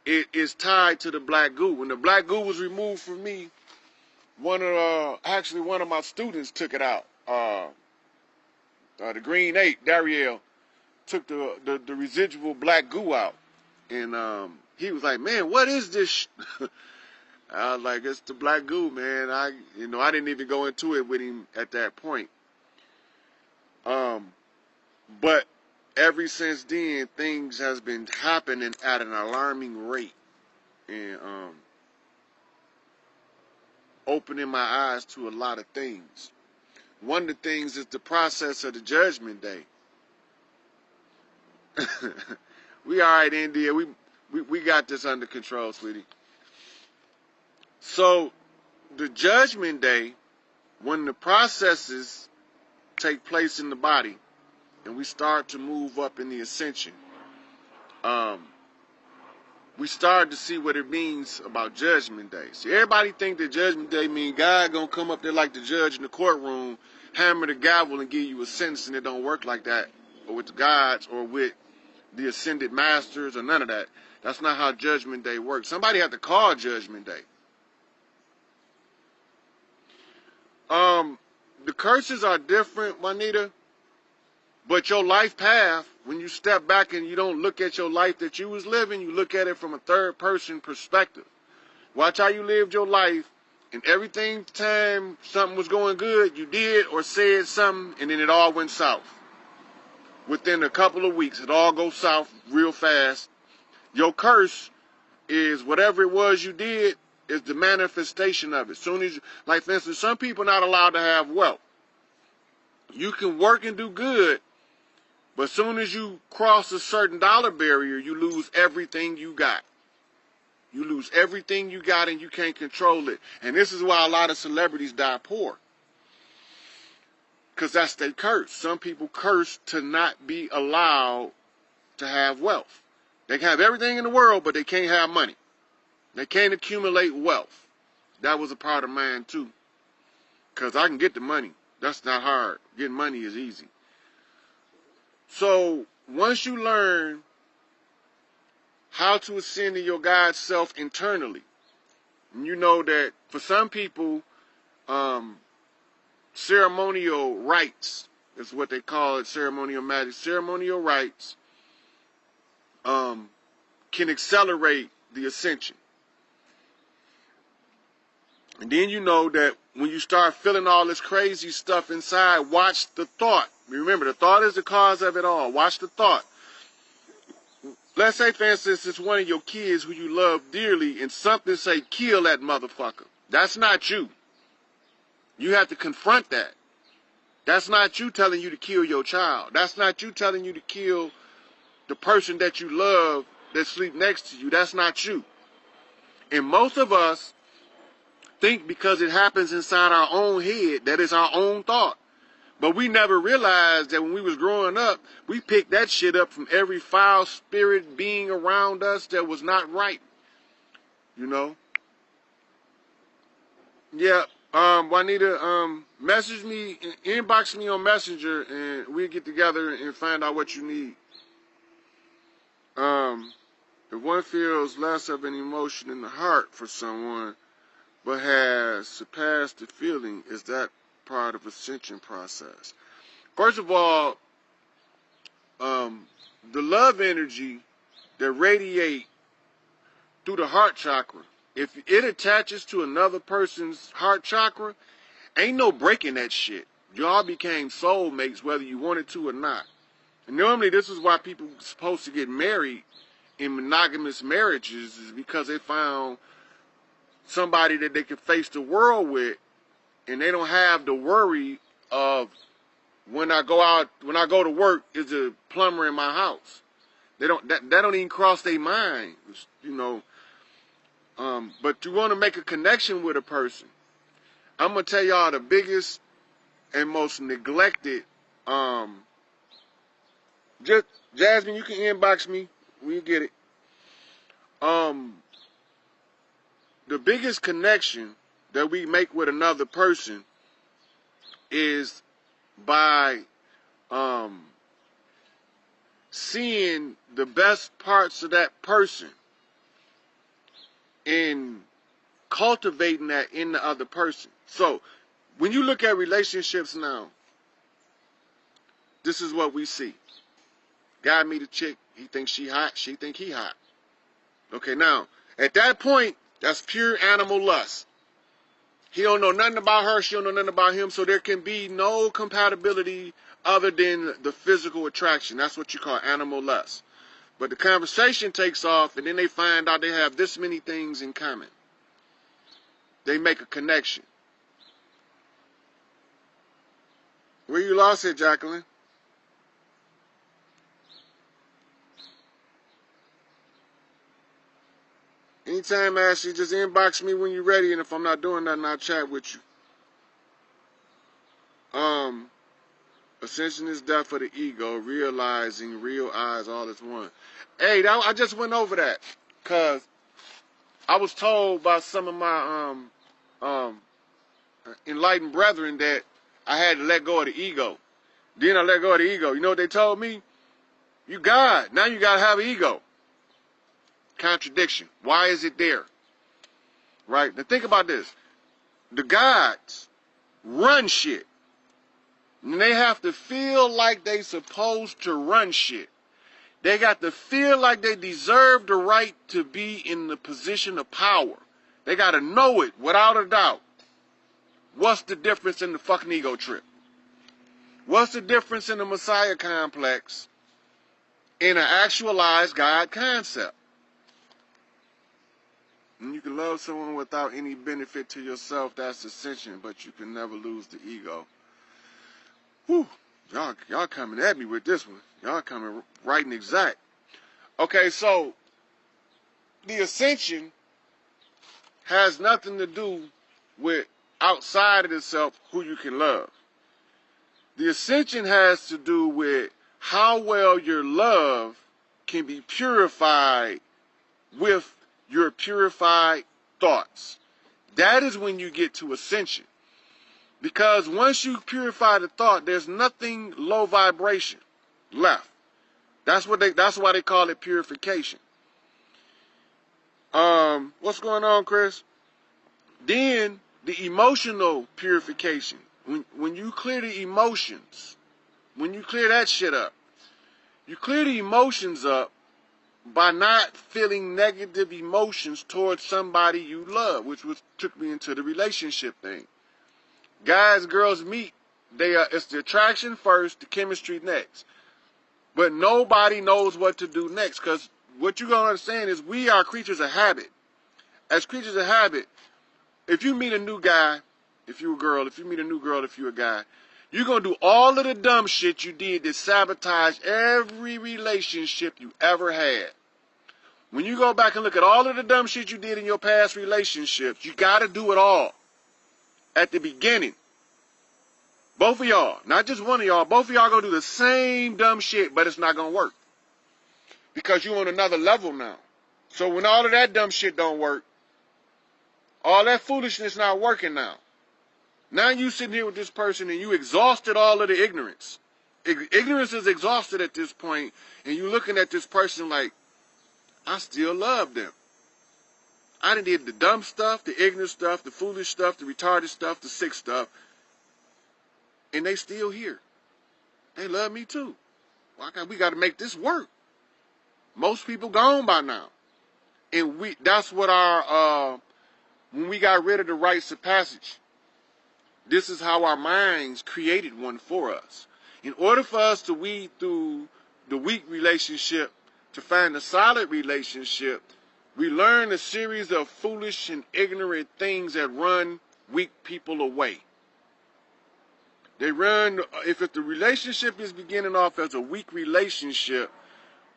it is tied to the black goo. When the black goo was removed from me, one of my students took it out. The Green 8, Dariel, took the residual black goo out. And he was like, man, what is this? I was like, it's the black goo, man. I didn't even go into it with him at that point. But ever since then, things has been happening at an alarming rate. And opening my eyes to a lot of things. One of the things is the process of the judgment day. We all right, India. We got this under control, sweetie. So, the judgment day, when the processes take place in the body, and we start to move up in the ascension, we start to see what it means about judgment day. See, everybody think that judgment day means God gonna come up there like the judge in the courtroom, hammer the gavel and give you a sentence, and it don't work like that, or with the gods, or with the ascended masters, or none of that. That's not how judgment day works. Somebody had to call judgment day. The curses are different, Juanita, but your life path, when you step back and you don't look at your life that you was living, you look at it from a third person perspective. Watch how you lived your life, and everything time something was going good, you did or said something, and then it all went south. Within a couple of weeks, it all goes south real fast. Your curse is whatever it was you did, is the manifestation of it. Soon as like for instance, some people are not allowed to have wealth. You can work and do good, but as soon as you cross a certain dollar barrier, you lose everything you got. You lose everything you got and you can't control it. And this is why a lot of celebrities die poor. Because that's their curse. Some people curse to not be allowed to have wealth. They can have everything in the world, but they can't have money. They can't accumulate wealth. That was a part of mine too. Because I can get the money. That's not hard. Getting money is easy. So once you learn how to ascend in your God self internally. And you know that for some people, ceremonial rites is what they call it, ceremonial magic. Ceremonial rites can accelerate the ascension. And then you know that when you start feeling all this crazy stuff inside, watch the thought. Remember, the thought is the cause of it all. Watch the thought. Let's say, for instance, it's one of your kids who you love dearly, and something say, kill that motherfucker. That's not you. You have to confront that. That's not you telling you to kill your child. That's not you telling you to kill the person that you love that sleep next to you. That's not you. And most of us think because it happens inside our own head that it's our own thought. But we never realized that when we was growing up, we picked that shit up from every foul spirit being around us that was not right. You know? Yeah, Juanita, message me, inbox me on Messenger, and we'll get together and find out what you need. If one feels less of an emotion in the heart for someone, but has surpassed the feeling, is that part of ascension process? First of all, the love energy that radiate through the heart chakra, if it attaches to another person's heart chakra, ain't no breaking that shit. Y'all became soulmates whether you wanted to or not. And normally this is why people are supposed to get married in monogamous marriages, is because they found somebody that they can face the world with, and they don't have the worry of when I go to work, is a plumber in my house. They don't that don't even cross their mind, you know. But you want to make a connection with a person. I'm gonna tell y'all the biggest and most neglected. Just Jasmine, you can inbox me when you get it. The biggest connection that we make with another person is by seeing the best parts of that person and cultivating that in the other person. So when you look at relationships now, this is what we see. Guy meet a chick, he thinks she hot, she think he hot. Okay, now, at that point, that's pure animal lust. He don't know nothing about her, she don't know nothing about him, so there can be no compatibility other than the physical attraction. That's what you call animal lust. But the conversation takes off, and then they find out they have this many things in common. They make a connection. Where you lost it, Jacqueline? Anytime, Ashley, just inbox me when you're ready, and if I'm not doing nothing, I'll chat with you. Ascension is death for the ego, realizing real eyes all is one. Hey, I just went over that, because I was told by some of my enlightened brethren that I had to let go of the ego. Then I let go of the ego. You know what they told me? You God. Now you got to have an ego. Contradiction. Why is it there? Right? Now think about this. The gods run shit. And they have to feel like they supposed to run shit. They got to feel like they deserve the right to be in the position of power. They got to know it without a doubt. What's the difference in the fucking ego trip? What's the difference in the Messiah complex in an actualized God concept? And you can love someone without any benefit to yourself, that's ascension, but you can never lose the ego. Whew, y'all coming at me with this one. Y'all coming right and exact. Okay, so the ascension has nothing to do with outside of itself who you can love. The ascension has to do with how well your love can be purified with your purified thoughts. That is when you get to ascension. Because once you purify the thought, there's nothing low vibration left. That's why they call it purification. What's going on, Chris? Then the emotional purification. When you clear the emotions, when you clear that shit up, you clear the emotions up by not feeling negative emotions towards somebody you love, which took me into the relationship thing. Guys, girls meet. It's the attraction first, the chemistry next. But nobody knows what to do next, because what you're going to understand is we are creatures of habit. As creatures of habit, if you meet a new guy, if you're a girl, if you meet a new girl, if you're a guy, you're going to do all of the dumb shit you did that sabotage every relationship you ever had. When you go back and look at all of the dumb shit you did in your past relationships, you got to do it all at the beginning. Both of y'all, not just one of y'all, both of y'all going to do the same dumb shit, but it's not going to work. Because you're on another level now. So when all of that dumb shit don't work, all that foolishness not working now. Now you sitting here with this person and you exhausted all of the ignorance. Ignorance is exhausted at this point, and you looking at this person like, I still love them. I done did the dumb stuff, the ignorant stuff, the foolish stuff, the retarded stuff, the sick stuff, and they still here. They love me too. We got to make this work. Most people gone by now. And that's what when we got rid of the rites of passage, this is how our minds created one for us. In order for us to weed through the weak relationship to find a solid relationship, we learn a series of foolish and ignorant things that run weak people away. They run, if the relationship is beginning off as a weak relationship,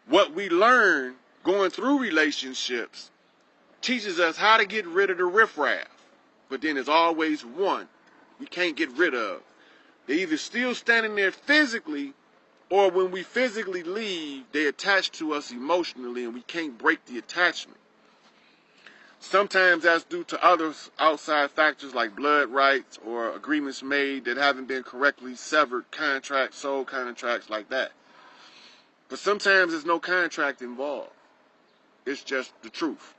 what we learn going through relationships teaches us how to get rid of the riffraff. But then there's always one we can't get rid of. They're either still standing there physically, or when we physically leave, they attach to us emotionally and we can't break the attachment. Sometimes that's due to other outside factors like blood rights or agreements made that haven't been correctly severed, contracts, soul contracts like that. But sometimes there's no contract involved. It's just the truth.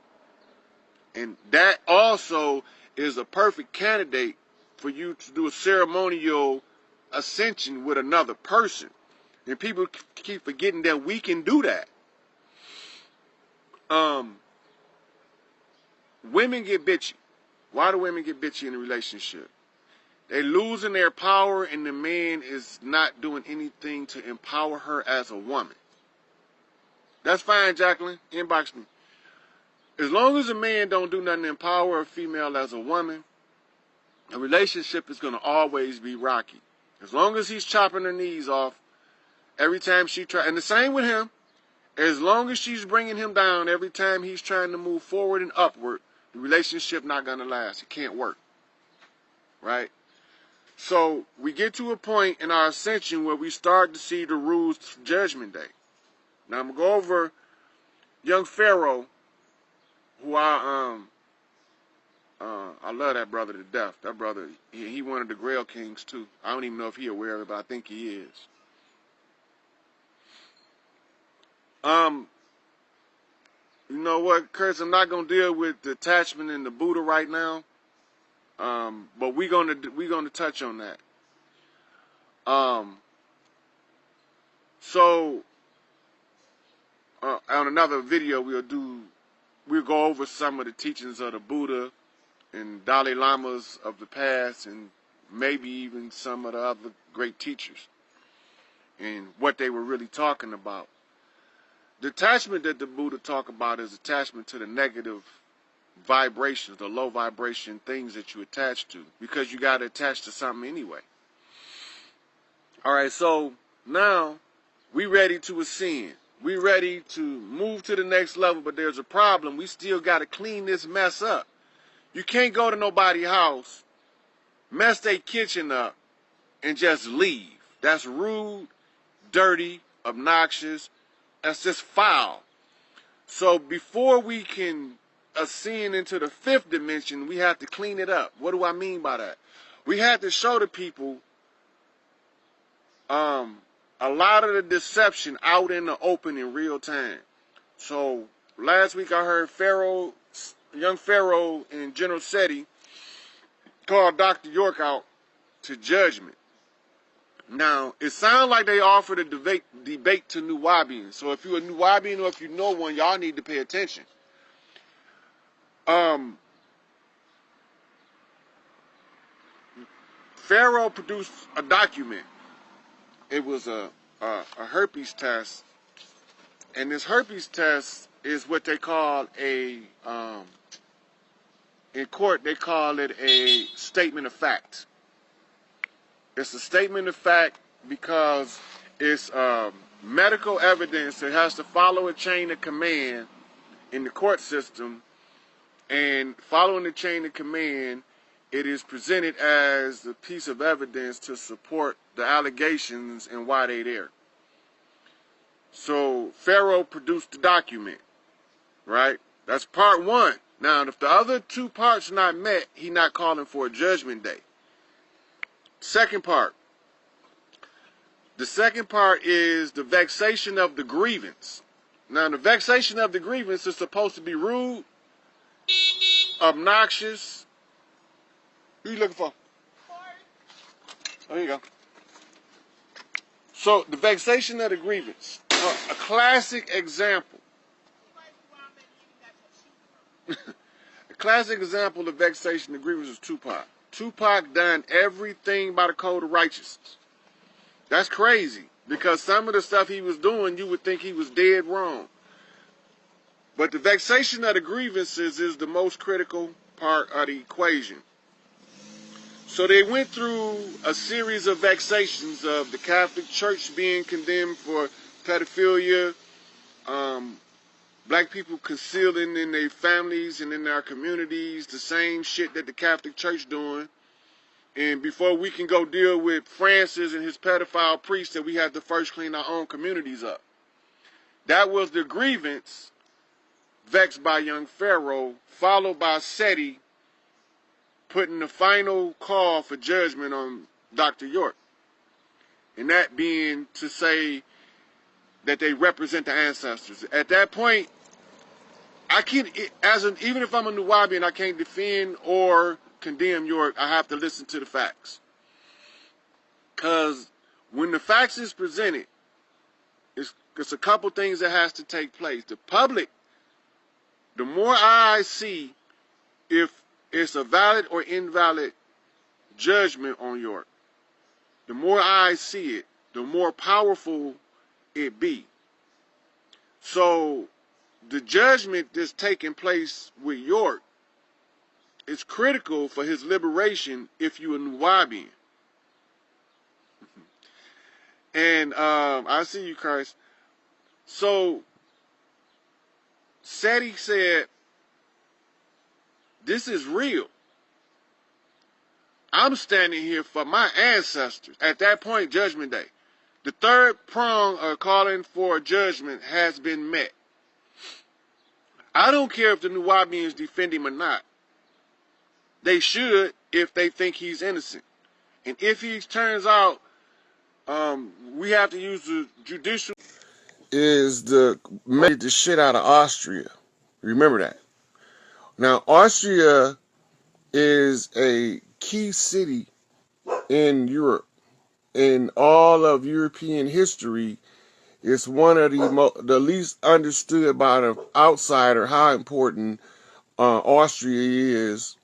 And that also is a perfect candidate for you to do a ceremonial ascension with another person. And people keep forgetting that we can do that. Women get bitchy. Why do women get bitchy in a relationship? They losing their power and the man is not doing anything to empower her as a woman. That's fine, Jacqueline. Inbox me. As long as a man don't do nothing to empower a female as a woman, a relationship is going to always be rocky. As long as he's chopping her knees off every time she tries, and the same with him, as long as she's bringing him down every time he's trying to move forward and upward, the relationship not going to last. It can't work. Right? So we get to a point in our ascension where we start to see the rules for Judgment Day. Now I'm going to go over young Pharaoh, who I love that brother to death. That brother, he one of the Grail Kings too. I don't even know if he's aware of it, but I think he is. You know what, Chris? I'm not gonna deal with the attachment in the Buddha right now. But we're gonna touch on that. So on another video we'll go over some of the teachings of the Buddha and Dalai Lamas of the past, and maybe even some of the other great teachers, and what they were really talking about. The attachment that the Buddha talk about is attachment to the negative vibrations, the low vibration things that you attach to, because you got to attach to something anyway. All right, so now we ready to ascend. We ready to move to the next level, but there's a problem. We still got to clean this mess up. You can't go to nobody's house, mess their kitchen up, and just leave. That's rude, dirty, obnoxious. That's just foul. So before we can ascend into the fifth dimension, we have to clean it up. What do I mean by that? We have to show the people a lot of the deception out in the open in real time. So last week I heard Pharaoh young Pharaoh and General Seti called Dr. York out to judgment. Now, it sounds like they offered a debate to Nuwaubians. So if you're a Nuwaubian or if you know one, y'all need to pay attention. Pharaoh produced a document. It was a herpes test. And this herpes test is what they call in court, they call it a statement of fact. It's a statement of fact because it's medical evidence that has to follow a chain of command in the court system, and following the chain of command, it is presented as a piece of evidence to support the allegations and why they're there. So Pharaoh produced the document, right? That's part one. Now, if the other two parts not met, he's not calling for a judgment day. Second part. The second part is the vexation of the grievance. Now, the vexation of the grievance is supposed to be rude, obnoxious. Who you looking for? Oh, here you go. So, the vexation of the grievance. A classic example. A classic example of vexation of grievance is Tupac. Tupac done everything by the code of righteousness. That's crazy, because some of the stuff he was doing, you would think he was dead wrong. But the vexation of the grievances is the most critical part of the equation. So they went through a series of vexations of the Catholic Church being condemned for pedophilia, black people concealing in their families and in their communities the same shit that the Catholic Church doing. And before we can go deal with Francis and his pedophile priests, that we have to first clean our own communities up. That was the grievance vexed by young Pharaoh, followed by Seti putting the final call for judgment on Dr. York. And that being to say that they represent the ancestors. At that point, I can't, even if I'm a Nuwaubian, I can't defend or condemn York. I have to listen to the facts. Because when the facts is presented, it's a couple things that has to take place. The public, the more I see if it's a valid or invalid judgment on York, the more I see it, the more powerful it be. So the judgment that's taking place with York is critical for his liberation if you're a Nuwaubian. And I see you, Christ. So Seti said, this is real. I'm standing here for my ancestors. At that point, Judgment Day. The third prong of calling for judgment has been met. I don't care if the Nuwaubians defend him or not. They should if they think he's innocent. And if he turns out, we have to use the judicial. Is made the shit out of Austria. Remember that. Now, Austria is a key city in Europe. In all of European history, it's one of the least understood by an outsider how important Austria is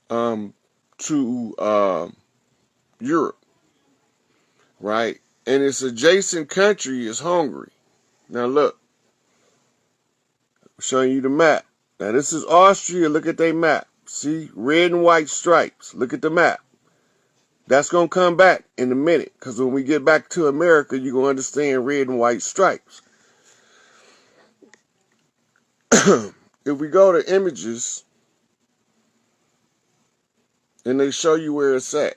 to Europe, right? And its adjacent country is Hungary. Now look, I'm showing you the map. Now this is Austria. Look at their map. See, red and white stripes. Look at the map. That's going to come back in a minute, because when we get back to America, you're going to understand red and white stripes. If we go to images, and they show you where it's at.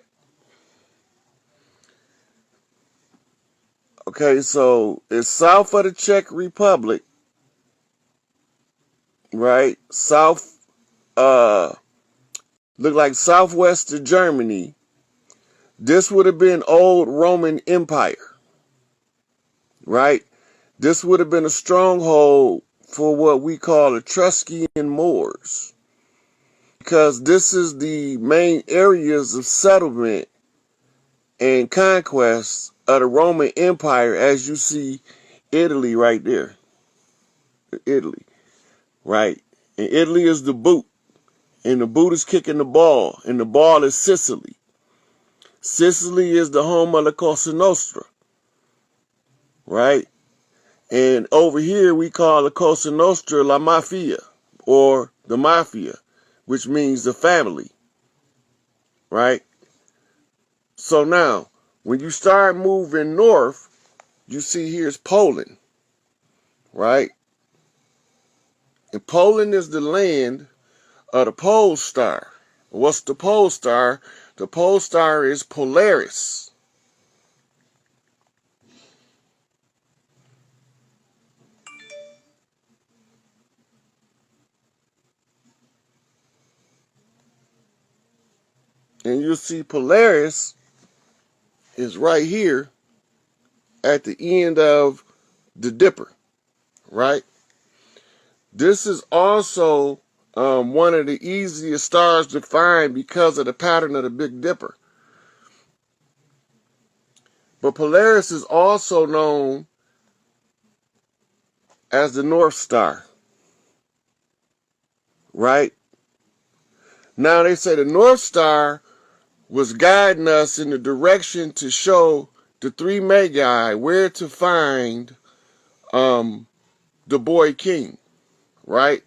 Okay, so it's south of the Czech Republic, right? South, look like southwest of Germany. This would have been old Roman Empire, right? This would have been a stronghold for what we call Etruscan Moors, because this is the main areas of settlement and conquest of the Roman Empire, as you see Italy right there. Italy, right? And Italy is the boot, and the boot is kicking the ball, and the ball is Sicily. Sicily is the home of the Cosa Nostra, right? And over here we call the Cosa Nostra La Mafia, or the Mafia, which means the family, right? So now, when you start moving north, you see here's Poland, right? And Poland is the land of the pole star. What's the pole star? The pole star is Polaris. And you'll see Polaris is right here at the end of the Dipper, right? This is also one of the easiest stars to find because of the pattern of the Big Dipper. But Polaris is also known as the North Star, right? Now they say the North Star was guiding us in the direction to show the three Magi where to find the boy king, right?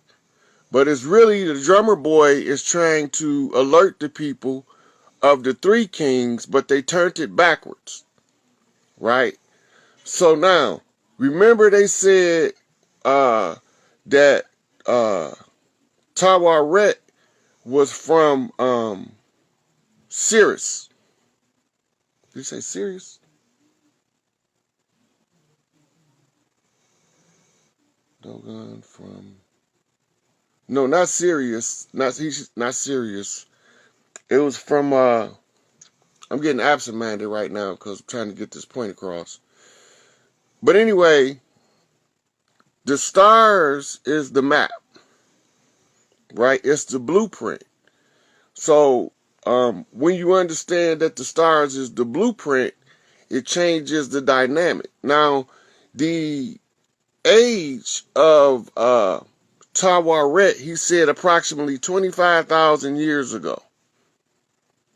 But it's really the drummer boy is trying to alert the people of the three kings, but they turned it backwards, right? So now, remember they said that Tawaret was from Sirius. Did you say Sirius? Doggone from... No, not Sirius. Not Sirius. It was from... I'm getting absent-minded right now because I'm trying to get this point across. But anyway, the stars is the map, right? It's the blueprint. So when you understand that the stars is the blueprint, it changes the dynamic. Now, the age of Tawaret, he said approximately 25,000 years ago,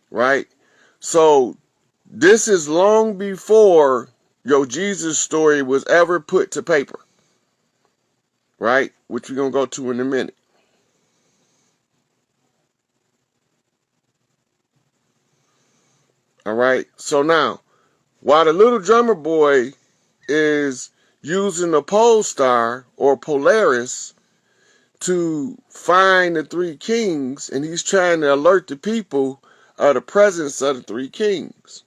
right? So this is long before your Jesus story was ever put to paper, right? Which we're going to go to in a minute. All right. So now, while the little drummer boy is using the pole star or Polaris to find the three kings, and he's trying to alert the people of the presence of the three kings.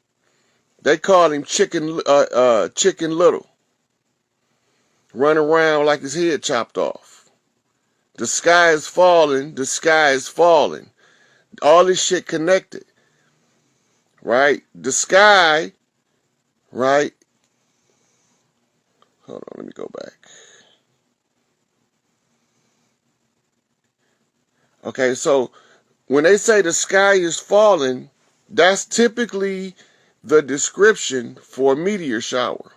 They call him Chicken Little. Run around like his head chopped off. The sky is falling. The sky is falling. All this shit connected. Right? The sky, right? Hold on, let me go back. Okay, so when they say the sky is falling, that's typically the description for a meteor shower.